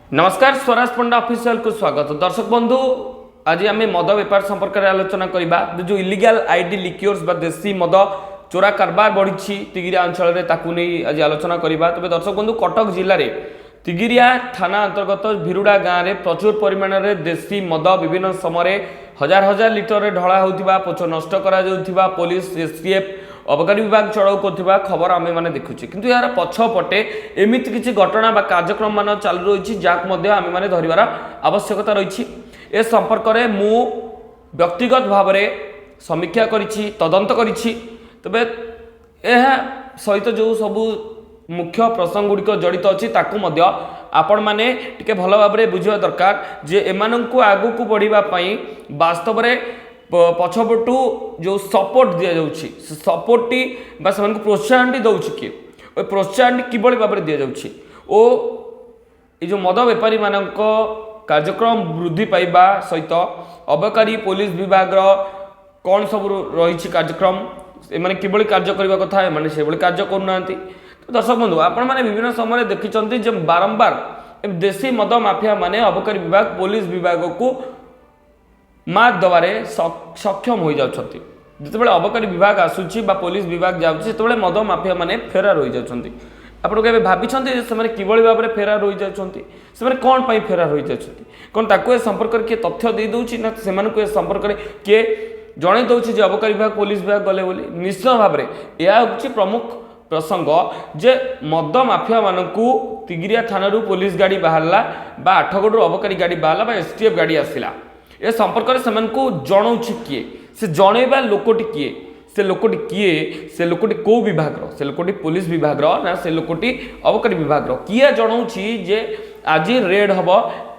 नमस्कार स्वराज पंडा ऑफिशियल को स्वागत। दर्शक बंधु, आज आम मद बेपार संपर्क में आलोचना करवा। जो इलिगल आईडी लिक्योर्स बा देशी मद चोरा कारबार बढ़ी तिगिरिया अंचल में आज आलोचना करवा। तबे दर्शक बंधु, कटक जिले में तिगिरिया थाना अंतर्गत भिरुड़ा गाँव में प्रचुर परिमाण में देशी मद विभिन्न समय हजार हजार लिटर ढला होता पोच नष्ट करा पुलिस एसटीएफ अबकारी विभाग चढ़ाऊ कर खबर आम मैंने देखुचे, किंतु यार पछपटे एमती किसी घटना बा कार्यक्रम मान चालू रही जहाँक आम मैंने धरवार आवश्यकता रही। ए संपर्क में मु व्यक्तिगत भाव में समीक्षा करिछि, तदंत करिछि। तबे यह सहित जो सबू मुख्य प्रसंग गुड़िक जड़ित अच्छी ताकू मध्य आपण माने टिके भल भाव में बुझा दरकार जे एमानंकु आगु को बढ़ाई वास्तव में पछपटू जो सपोर्ट दि जाऊँगी सपोर्टटी प्रोत्साहन दौर किए प्रोत्साहन किभली भाव में दि जाऊँगी ओ ये मद बेपारी मान कार्यक्रम वृद्धि पाइबा सहित अबकारी पुलिस विभाग कौन सब रही कार्यक्रम एमाने किभली कार्य करने कथा एमाने से कार्य करूना। तो दर्शक बंधु, आपण मैंने विभिन्न समय देखिं जे बारंबार देशी मद माफिया माने अबकारी विभाग पुलिस विभाग को मात दबारे सक्षम हो जाती। जितेबाला अबकारी विभाग आसूची बा पुलिस विभाग जाते मद माफिया माने फेरार हो जाती। आपड़ के भाई किभली भाव में फेरार हो जाती, कौन पर फेरार हो जाती, कौन ताको संपर्क में किए तथ्य दे दूची ना से संपर्क में किए जन दूसरी अबकारी विभाग पुलिस विभाग गले बोली। निश्चित भाव में यह हूँ प्रमुख प्रसंग जे मद माफिया मानू तिगिरिया थाना पुलिस गाड़ी बाहरला बा आठगड़ू अबकारी गाड़ी बाहरला बा एसटीएफ गाड़ी आसला। ए संपर्क में से जनाऊँ किए से जनइबा लोकटी किए से लोकटी किए से लोकटी कौ विभाग से लोकटी पुलिस विभाग ना से लोकटी अबकारी विभाग किए जनाऊँ जे आज रेड हम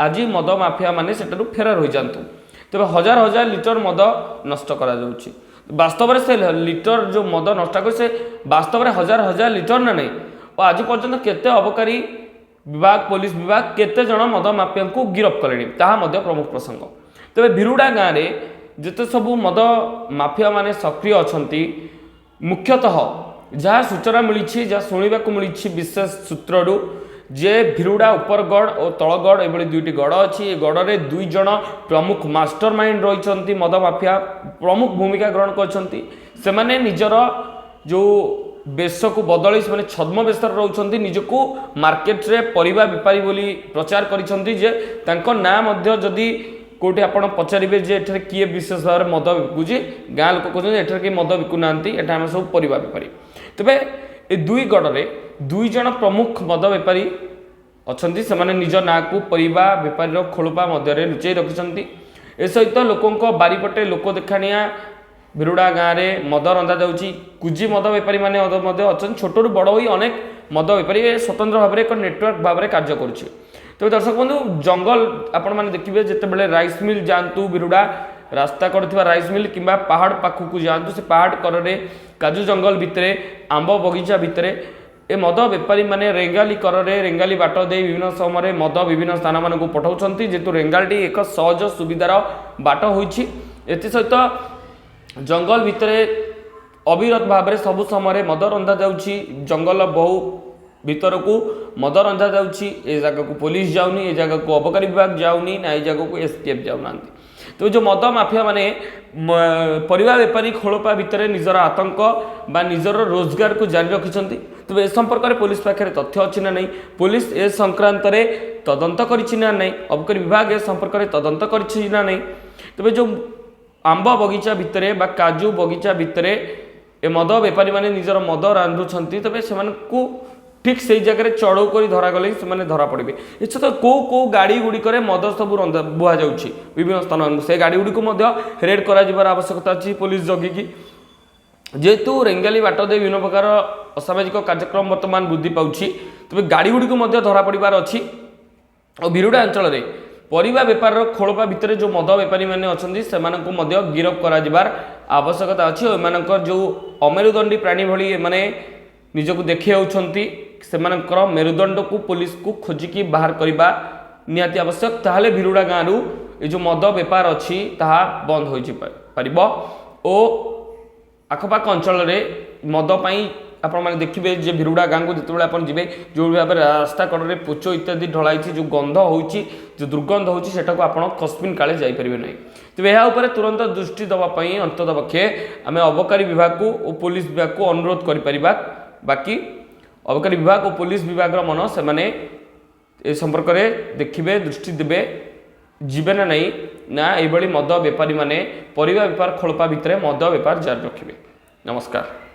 आज मद माफिया माने सेठारु फेरार हो जातु। तेज हजार हजार लिटर मद नष्ट करा जाउछि। वास्तव में से लिटर जो मद नष्ट कर से वास्तव में हजार हजार लिटर ना नहीं और आज पर्यंत केते अबकारी विभाग पुलिस विभाग केते जन मद माफिया को गिरफ्त कले प्रमुख प्रसंग। तेज भिरुड़ा गाँव में जिते सबू मद माफिया माने सक्रिय अछंती मुख्यतः जहाँ सूचना मिली जहाँ शुणा मिली विशेष सूत्रु जे भिरुड़ा उपरगढ़ और तलगढ़ ये दुईटी गढ़ अच्छी गढ़ में दुई जन प्रमुख मास्टर माइंड रही मद माफिया प्रमुख भूमिका ग्रहण कर निजर जो बेश को बदल से छद्म बेश रोचे निजको मार्केट रे परिबा बेपारी बोली प्रचार कर जदि कौटी आप पचारे जे एठे किए विशेष भाव में मद बिकुची गाँ लोक कहते एठे किए मद बिकुना एम सब परिबा बेपारी। तेबे ए दुई गढ़ में दुई जन प्रमुख मद बेपारी अच्छा से निज ना को परिबा बेपारी खोलपा मध्य लुचाई रखिंट। ए सहित लोकों बारीपटे लोक देखाणिया भिरुड़ा गाँव में मद रंधा जाऊँगी कुजी मद बेपारी मैंने अच्छा छोटू बड़ हो अनेक मद बेपारी स्वतंत्र भाव में एक नेटवर्क भाव में कार्य करुच्छे। तो दर्शक बंधु, जंगल आपण मैंने देखिए जिते राइस मिल जातु भिरुड़ा रास्ता कर राइस मिल कि पहाड़ पाखक जातु से पहाड़ करे काजू जंगल भितर आंब बगीचा भितर ए मद बेपारी माने रेंगाली करे रेंगाली बाट दे विभिन्न समय मद विभिन्न स्थान मान पठाऊँ जेहेतु रेंगाली एक सहज सुविधार बाट होती। सहित जंगल भितर अविरत भाव में सबु समय मद रंधा जाऊँगी जंगल बहु भीतर को मद रंधा जाऊँगी ए जगह को पुलिस जाऊनी ए जगह को अबकारी विभाग जाऊनी ना ए जगह को एसटीएफ जाऊना। तो जो मद माफिया माने परिबा बेपारी खोलपा भितर निजर आतंक बा निजर रोजगार को जारी रखिंट। तो ए संपर्क में पुलिस पाखे तथ्य अच्छी ना नहीं, पुलिस ए संक्रांत तदंत करिछि ना नहीं, अबकारी विभाग ए संपर्क में तदंत करिछि ना नहीं। तबे जो आंब बगीचा भितर बा काजू बगीचा भितर ए मद बेपारी माने निजर मद रांधुछंती तबे सेमानकु ठीक से जगह चढ़ऊ कर धरा गले से धरा पड़े। इच्छा तो कौ कौ गाड़ी गुड़िक मद सब रंधा बुआ जाऊँगी विभिन्न स्थान से गाड़ी गुड़ी रेड कर आवश्यकता अच्छी पुलिस जगिकी जेहेतु रेंगाली बाट दे विभिन्न प्रकार असामाजिक कार्यक्रम बर्तमान वृद्धि पाँच तेज गाड़ी गुड़ी धरा पड़ार अच्छी। और भिरुड़ा अंचल में परिबा बेपार खोलपा भितर जो मद बेपारी मैंने अच्छा से गिरफ्त कर आवश्यकता अच्छी। और जो अमेरुदंडी प्राणी भली मैंने निजक देखी से मेरुदंड को पुलिस को खोजिकी बाहर करने निहाती आवश्यक। ताहले भिरुड़ा गाँव ये जो मद बेपार अच्छी ताहा बंद हो पार ओ आखपाख अंचल में मद आपण मैंने देखिए जे भिरुड़ा गाँ को जिते आप जी जो भाव रास्ता कड़े पोच इत्यादि ढलाई जो गंध हो दुर्गंध होटा को आप कस्मिन काले जापर ना तेज यहाँ तुरंत दृष्टि दवाई अंतत पक्षे आम अबकारी विभाग को और पुलिस विभाग को अनुरोध कर बाकी अबकारी विभाग और पुलिस विभाग मन से संपर्क में देखिए दृष्टि देवे जीवे ना नहीं ना ये मद बेपारी माने परिवा बेपार खोलपा भितर मद बेपार जारी रखिए। नमस्कार।